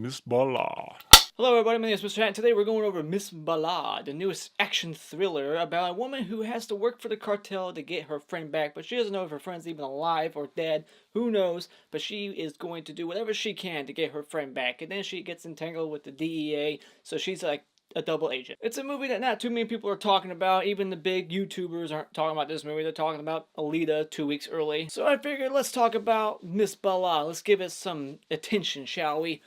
Miss Bala. Hello everybody, my name is Mr. Hat, and today we're going over Miss Bala, the newest action thriller about a woman who has to work for the cartel to get her friend back, but she doesn't know if her friend's even alive or dead, who knows, but she is going to do whatever she can to get her friend back, and then she gets entangled with the DEA, so she's like a double agent. It's a movie that not too many people are talking about. Even the big YouTubers aren't talking about this movie. They're talking about Alita 2 weeks early. So I figured let's talk about Miss Bala. Let's give it some attention, shall we?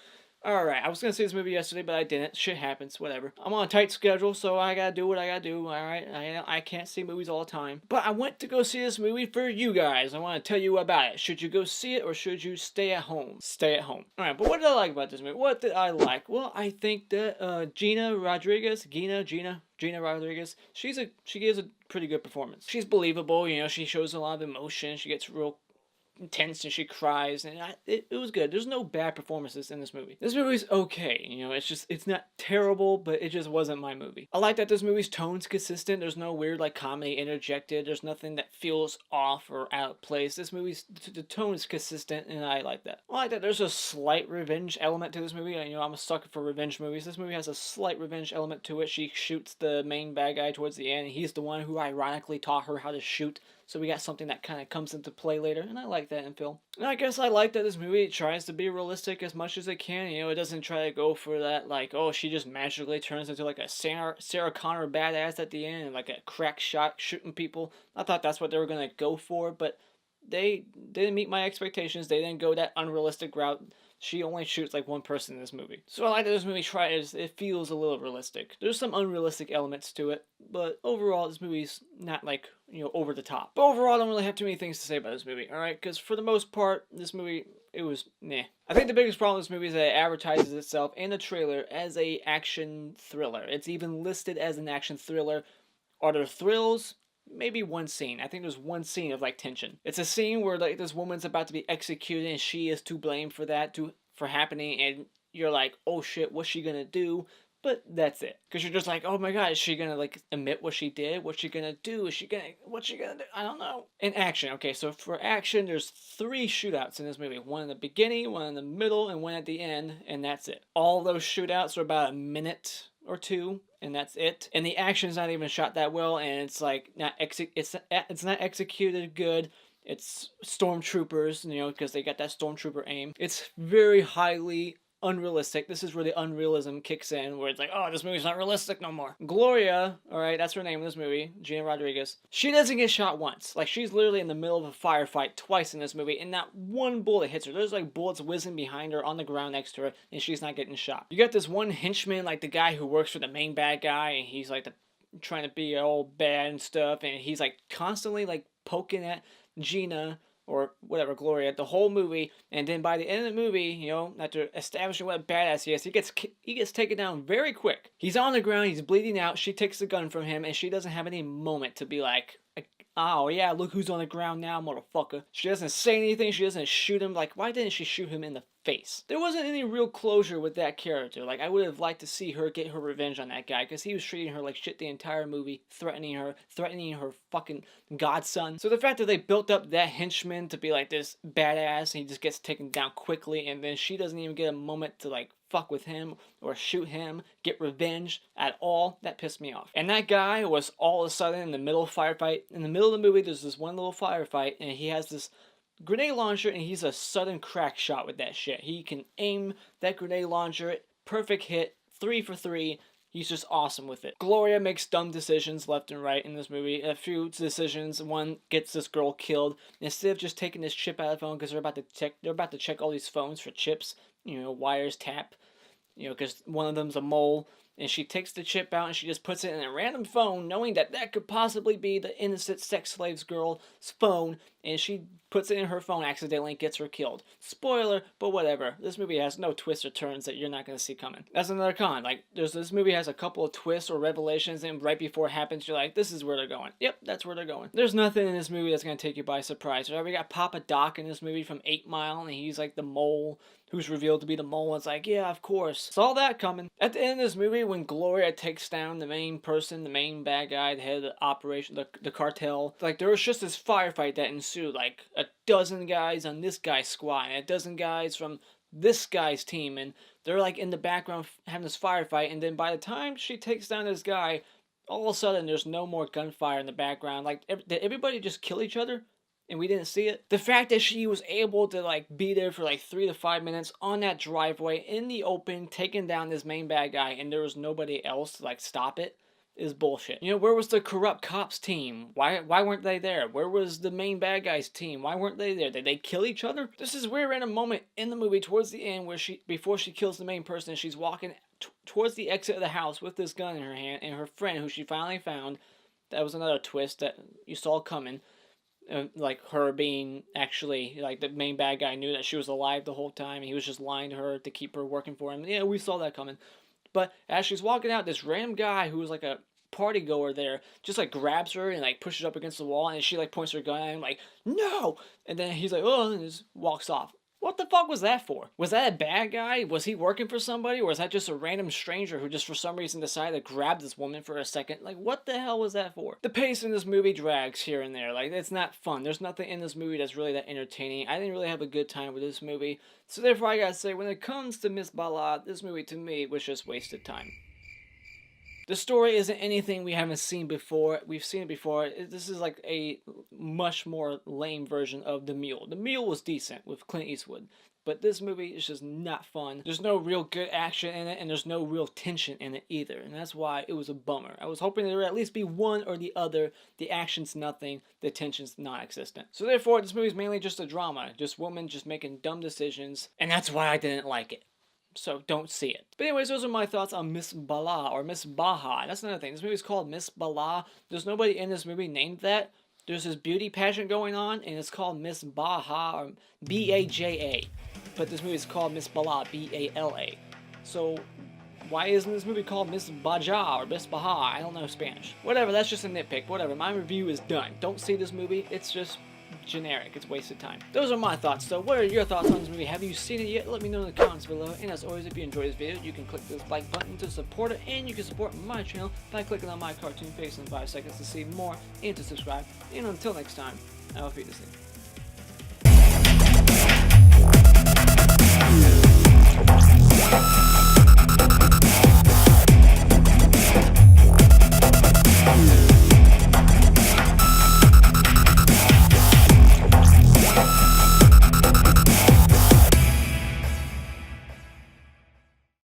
Alright, I was gonna see this movie yesterday, but I didn't. Shit happens, whatever. I'm on a tight schedule, so I gotta do what I gotta do, alright? I can't see movies all the time. But I went to go see this movie for you guys. I want to tell you about it. Should you go see it, or should you stay at home? Stay at home. Alright, but what did I like about this movie? What did I like? Well, I think that Gina Rodriguez, Gina Rodriguez, she gives a pretty good performance. She's believable, you know, she shows a lot of emotion, she gets real intense and she cries, and it was good. There's no bad performances in this movie. This movie's okay, you know, it's not terrible, but it just wasn't my movie. I like that this movie's tone's consistent. There's no weird like comedy interjected. There's nothing that feels off or out of place. This movie's the tone is consistent, and I like that. I like that there's a slight revenge element to this movie. You know, I'm a sucker for revenge movies. This movie has a slight revenge element to it. She shoots the main bad guy towards the end. He's the one who ironically taught her how to shoot. So we got something that kind of comes into play later, and I like that in film. And I guess I like that this movie tries to be realistic as much as it can. You know, it doesn't try to go for that, like, oh, she just magically turns into like a Sarah Connor badass at the end, and like a crack shot shooting people. I thought that's what they were gonna go for, but they didn't meet my expectations. They didn't go that unrealistic route. She only shoots like one person in this movie. So I like that this movie tries, it feels a little realistic. There's some unrealistic elements to it, but overall this movie's not like, you know, over the top. But overall I don't really have too many things to say about this movie, alright? Because for the most part, this movie, it was meh. I think the biggest problem with this movie is that it advertises itself in the trailer as a action thriller. It's even listed as an action thriller. Are there thrills? Maybe one scene. I think there's one scene of like tension. It's a scene where like this woman's about to be executed and she is to blame for that for happening, and you're like, oh shit, what's she gonna do? But that's it. Because you're just like, oh my god, is she gonna like admit what she did? What's she gonna do? What's she gonna do? I don't know. In action, okay, so for action, there's 3 shootouts in this movie. One in the beginning, one in the middle, and one at the end, and that's it. All those shootouts are about a minute or 2, and that's it. And the action's not even shot that well, and it's like it's not executed good. It's stormtroopers, you know, because they got that stormtrooper aim. It's very highly unrealistic. This is where the unrealism kicks in, where it's like, oh, this movie's not realistic no more. Gloria, alright, that's her name in this movie, Gina Rodriguez, she doesn't get shot once. Like, she's literally in the middle of a firefight twice in this movie, and not one bullet hits her. There's like bullets whizzing behind her on the ground next to her, and she's not getting shot. You got this one henchman, like the guy who works for the main bad guy, and he's like trying to be all bad and stuff, and he's like constantly like poking at Gina, or whatever, Gloria, the whole movie, and then by the end of the movie, you know, after establishing what a badass he is, he gets taken down very quick. He's on the ground, he's bleeding out, she takes the gun from him, and she doesn't have any moment to be like, oh yeah, look who's on the ground now, motherfucker. She doesn't say anything, she doesn't shoot him. Like, why didn't she shoot him in the face? There wasn't any real closure with that character. Like, I would have liked to see her get her revenge on that guy, because he was treating her like shit the entire movie, threatening her fucking godson. So the fact that they built up that henchman to be like this badass, and he just gets taken down quickly, and then she doesn't even get a moment to like fuck with him or shoot him, get revenge at all, that pissed me off. And that guy was all of a sudden in the middle of a firefight. In the middle of the movie, there's this one little firefight, and he has this grenade launcher, and he's a sudden crack shot with that shit. He can aim that grenade launcher, perfect hit, 3 for 3. He's just awesome with it. Gloria makes dumb decisions left and right in this movie. A few decisions. One gets this girl killed. Instead of just taking this chip out of the phone, because they're about to check all these phones for chips, you know, wires tap, you know, because one of them's a mole. And she takes the chip out and she just puts it in a random phone, knowing that that could possibly be the innocent sex slave's girl's phone, and she puts it in her phone accidentally and gets her killed. Spoiler, but whatever. This movie has no twists or turns that you're not going to see coming. That's another con. Like, this movie has a couple of twists or revelations, and right before it happens, you're like, this is where they're going. Yep, that's where they're going. There's nothing in this movie that's going to take you by surprise. Right? We got Papa Doc in this movie from 8 Mile, and he's like the mole who's revealed to be the mole, and it's like, yeah, of course. Saw that coming. At the end of this movie, when Gloria takes down the main person, the main bad guy, the head of the operation, the cartel, like, there was just this firefight that ensued, like, a dozen guys on this guy's squad, and a dozen guys from this guy's team, and they're like in the background having this firefight, and then by the time she takes down this guy, all of a sudden there's no more gunfire in the background. Like, did everybody just kill each other? And we didn't see it. The fact that she was able to like be there for like 3 to 5 minutes on that driveway in the open, taking down this main bad guy, and there was nobody else to like stop it, is bullshit. You know, where was the corrupt cops team? Why weren't they there? Where was the main bad guy's team? Why weren't they there? Did they kill each other? This is where, in a moment in the movie towards the end, where before she kills the main person, she's walking towards the exit of the house with this gun in her hand, and her friend, who she finally found. That was another twist that you saw coming. Like her being actually, like, the main bad guy knew that she was alive the whole time, and he was just lying to her to keep her working for him. Yeah, we saw that coming. But as she's walking out, this random guy who was like a party goer there just like grabs her and like pushes up against the wall, and she like points her gun at him like, no! And then he's like, oh, and just walks off. What the fuck was that for? Was that a bad guy? Was he working for somebody? Or was that just a random stranger who just for some reason decided to grab this woman for a second? Like, what the hell was that for? The pace in this movie drags here and there. Like, it's not fun. There's nothing in this movie that's really that entertaining. I didn't really have a good time with this movie. So therefore, I gotta say, when it comes to Miss Bala, this movie to me was just wasted time. The story isn't anything we haven't seen before. We've seen it before. This is like a much more lame version of The Mule. The Mule was decent with Clint Eastwood, but this movie is just not fun. There's no real good action in it, and there's no real tension in it either, and that's why it was a bummer. I was hoping there would at least be one or the other. The action's nothing, the tension's non-existent. So therefore, this movie's mainly just a drama. Just women just making dumb decisions, and that's why I didn't like it. So don't see it. But anyways, those are my thoughts on Miss Bala, or Miss Baha. That's another thing. This movie's called Miss Bala. There's nobody in this movie named that. There's this beauty pageant going on, and it's called Miss Baha, or B-A-J-A. But this movie is called Miss Bala, B-A-L-A. So why isn't this movie called Miss Baja or Miss Baha? I don't know Spanish. Whatever, that's just a nitpick. Whatever, my review is done. Don't see this movie. It's just generic. It's wasted time. Those are my thoughts. So what are your thoughts on this movie? Have you seen it yet? Let me know in the comments below. And as always, if you enjoyed this video, you can click this like button to support it, and you can support my channel by clicking on my cartoon face in 5 seconds to see more and to subscribe. And until next time, I will feed this thing.